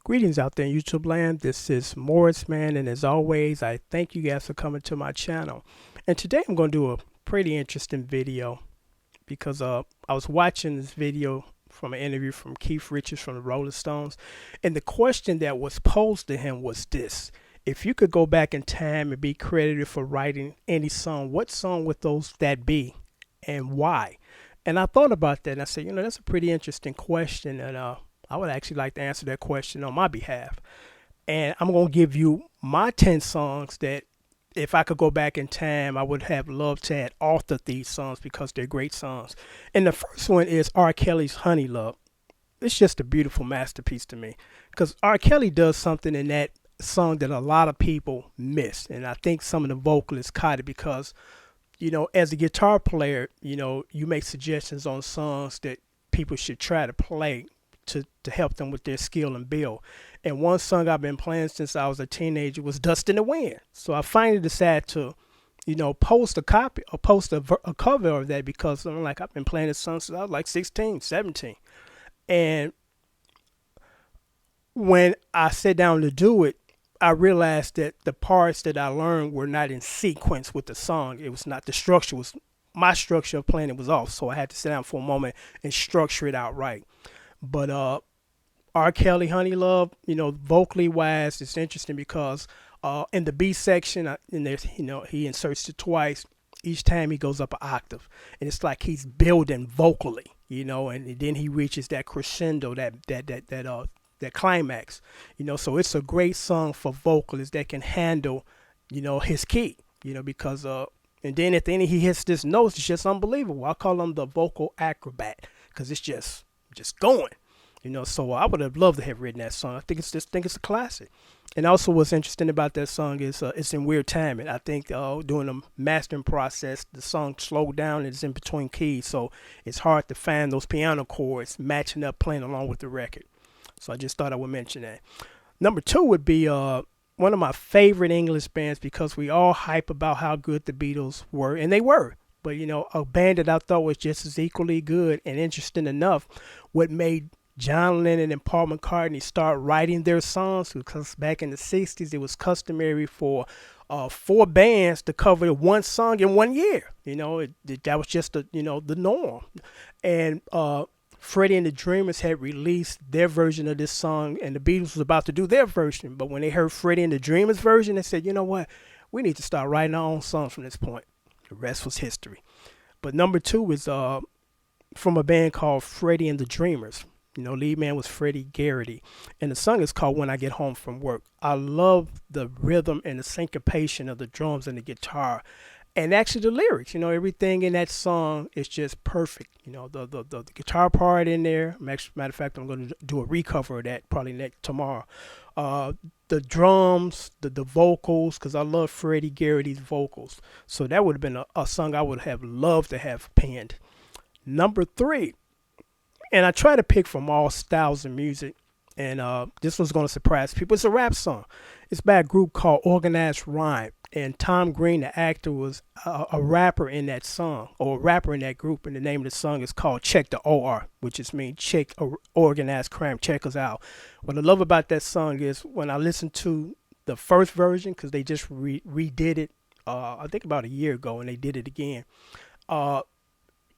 Greetings out there in YouTube land. This is Morrisman, and as always, I thank you guys for coming to my channel. And today I'm going to do a pretty interesting video because I was watching this video from an interview from Keith Richards from the Rolling Stones, and the question that was posed to him was this: if you could go back in time and be credited for writing any song, what song would that be, and why? And I thought about that, and I said, that's a pretty interesting question, and I would actually like to answer that question on my behalf. And I'm going to give you my 10 songs that if I could go back in time, I would have loved to have authored these songs because they're great songs. And the first one is R. Kelly's Honey Love. It's just a beautiful masterpiece to me because R. Kelly does something in that song that a lot of people miss. And I think some of the vocalists caught it because, as a guitar player, you make suggestions on songs that people should try to play to help them with their skill and build. And one song I've been playing since I was a teenager was Dust in the Wind. So I finally decided to, post a copy or post a cover of that because I've been playing this song since I was like 16, 17. And when I sat down to do it, I realized that the parts that I learned were not in sequence with the song. It was not, the structure was, my structure of playing it was off. So I had to sit down for a moment and structure it out right. But R. Kelly, Honey Love, vocally wise, it's interesting because in the B section, he inserts it twice. Each time he goes up an octave, and it's like he's building vocally, and then he reaches that crescendo, that climax, So it's a great song for vocalists that can handle, his key, because and then at the end he hits this note. It's just unbelievable. I call him the vocal acrobat because it's just going, So I would have loved to have written that song. I think it's a classic. And also, what's interesting about that song is it's in weird timing. I think during the mastering process, the song slowed down and it's in between keys, so it's hard to find those piano chords matching up, playing along with the record. So I just thought I would mention that. Number two would be one of my favorite English bands because we all hype about how good the Beatles were, and they were. But, a band that I thought was just as equally good and interesting enough, what made John Lennon and Paul McCartney start writing their songs, because back in the 60s, it was customary for four bands to cover one song in 1 year. That was just the norm. And Freddie and the Dreamers had released their version of this song, and the Beatles was about to do their version. But when they heard Freddie and the Dreamers version, they said, you know what? We need to start writing our own songs from this point. The rest was history. But number two is from a band called Freddie and the Dreamers. Lead man was Freddie Garrity. And the song is called When I Get Home From Work. I love the rhythm and the syncopation of the drums and the guitar. And actually the lyrics, everything in that song is just perfect. The guitar part in there. Matter of fact, I'm going to do a recover of that probably tomorrow. The drums, the vocals, because I love Freddie Garrity's vocals. So that would have been a song I would have loved to have penned. Number three, and I try to pick from all styles of music, and this one's going to surprise people. It's a rap song. It's by a group called Organized Rhyme, and Tom Green, the actor, was a rapper in that song, or a rapper in that group, and the name of the song is called Check the OR, which is mean check organized crime, check us out. What I love about that song is when I listen to the first version, because they just redid it, I think about a year ago, and they did it again.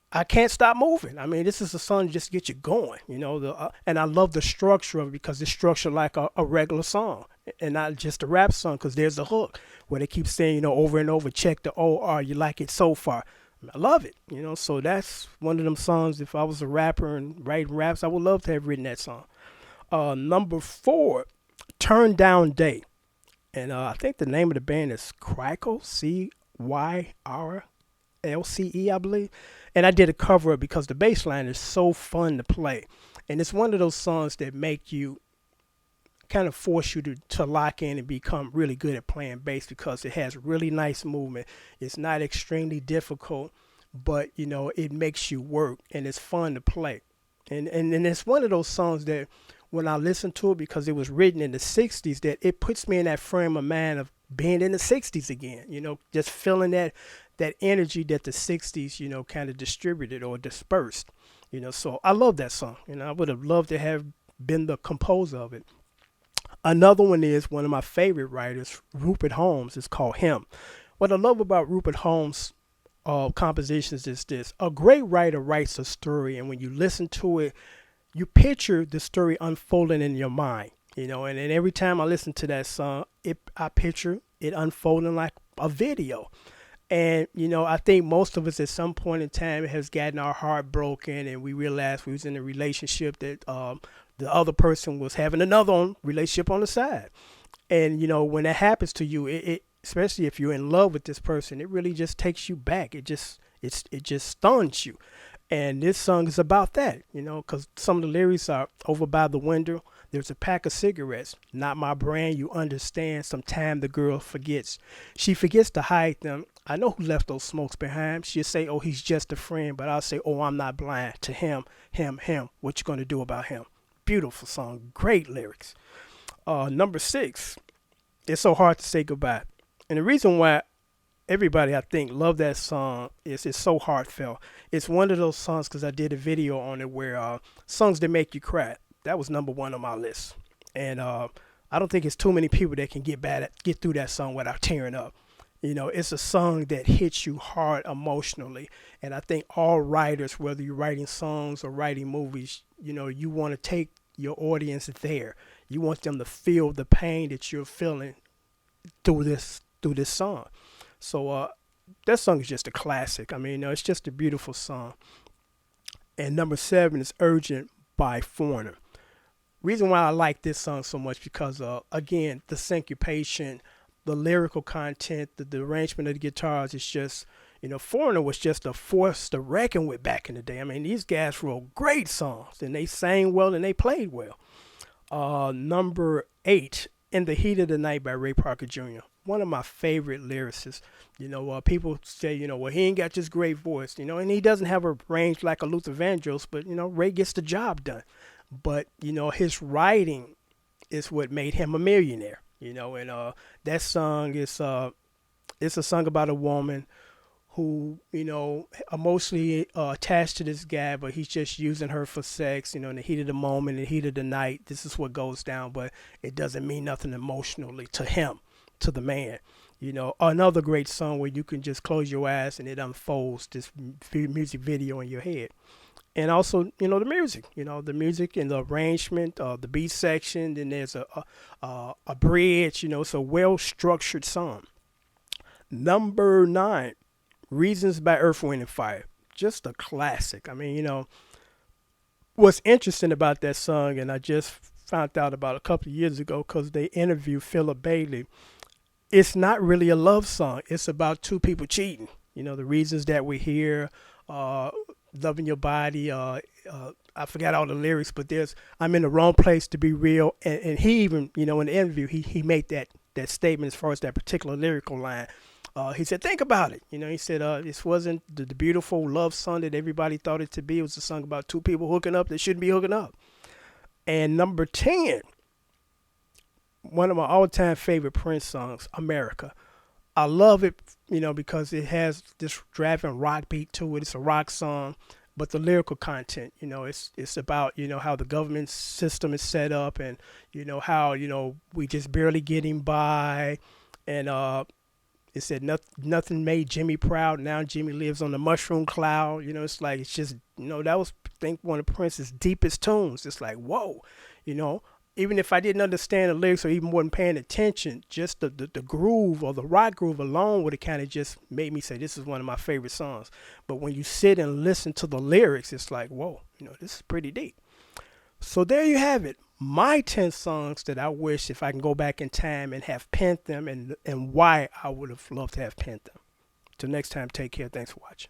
I can't stop moving. I mean, this is a song just to get you going, and I love the structure of it because it's structured like a regular song and not just a rap song, because there's a hook where they keep saying, over and over, check the OR, you like it so far. I love it, so that's one of them songs. If I was a rapper and writing raps, I would love to have written that song. Number four, Turn Down Day. And I think the name of the band is Crycle, CYRLCE, I believe. And I did a cover up because the bass line is so fun to play. And it's one of those songs that make you kind of force you to lock in and become really good at playing bass because it has really nice movement. It's not extremely difficult, but, it makes you work and it's fun to play. And it's one of those songs that when I listen to it, because it was written in the 60s, that it puts me in that frame of mind of being in the 60s again, just feeling that energy that the 60s, kind of distributed or dispersed, So I love that song. I would have loved to have been the composer of it. Another one is one of my favorite writers, Rupert Holmes. It's called Him. What I love about Rupert Holmes' compositions is this: a great writer writes a story, and when you listen to it, you picture the story unfolding in your mind. And then every time I listen to that song, I picture it unfolding like a video. And I think most of us at some point in time has gotten our heart broken, and we realized we was in a relationship that the other person was having another relationship on the side. And when that happens to you, it especially if you're in love with this person, it really just takes you back. It just stuns you. And this song is about that, because some of the lyrics are: over by the window, there's a pack of cigarettes, not my brand, you understand. Sometime the girl forgets. She forgets to hide them. I know who left those smokes behind. She'll say, oh, he's just a friend. But I'll say, oh, I'm not blind to him, him, him. What you going to do about him? Beautiful song. Great lyrics. Number 6, it's so hard to say goodbye. And the reason why everybody, I think, love that song is it's so heartfelt. It's one of those songs, because I did a video on it, where songs that make you cry. That was number 1 on my list. And I don't think it's too many people that can get through that song without tearing up. It's a song that hits you hard emotionally. And I think all writers, whether you're writing songs or writing movies, you want to take your audience there. You want them to feel the pain that you're feeling through this song. So that song is just a classic. I mean, it's just a beautiful song. And number 7 is Urgent by Foreigner. Reason why I like this song so much, because again, the syncopation, the lyrical content, the arrangement of the guitars is just, Foreigner was just a force to reckon with back in the day. I mean, these guys wrote great songs, and they sang well and they played well. Number 8, In the Heat of the Night by Ray Parker Jr. One of my favorite lyricists. People say, well, he ain't got this great voice, and he doesn't have a range like a Luther Vandross, but, Ray gets the job done. But, his writing is what made him a millionaire, and that song is, it's a song about a woman who, emotionally attached to this guy, but he's just using her for sex, in the heat of the moment, in the heat of the night. This is what goes down, but it doesn't mean nothing emotionally to him, to the man. Another great song where you can just close your eyes and it unfolds this music video in your head. And also, the music and the arrangement, the beat section, then there's a bridge, it's a well-structured song. Number 9, Reasons by Earth, Wind and Fire. Just a classic. I mean, what's interesting about that song, and I just found out about a couple of years ago because they interviewed Philip Bailey, it's not really a love song. It's about 2 people cheating. The reasons that we hear, loving your body. I forgot all the lyrics, but there's I'm in the wrong place to be real. And he even, in the interview, he made that statement as far as that particular lyrical line. He said, think about it. He said, this wasn't the beautiful love song that everybody thought it to be. It was a song about 2 people hooking up that shouldn't be hooking up. And number 10, one of my all-time favorite Prince songs, America. I love it, because it has this driving rock beat to it. It's a rock song, but the lyrical content, it's about, how the government system is set up, and, how, we just barely getting by. And it said nothing made Jimmy proud. Now Jimmy lives on the mushroom cloud. It's like, it's just, that was, I think, one of Prince's deepest tunes. It's like, whoa, even if I didn't understand the lyrics or even wasn't paying attention, just the groove or the rock groove alone would have kind of just made me say, this is one of my favorite songs. But when you sit and listen to the lyrics, it's like, whoa, this is pretty deep. So there you have it. My 10 songs that I wish if I can go back in time and have penned them, and why I would have loved to have penned them. Till next time, take care. Thanks for watching.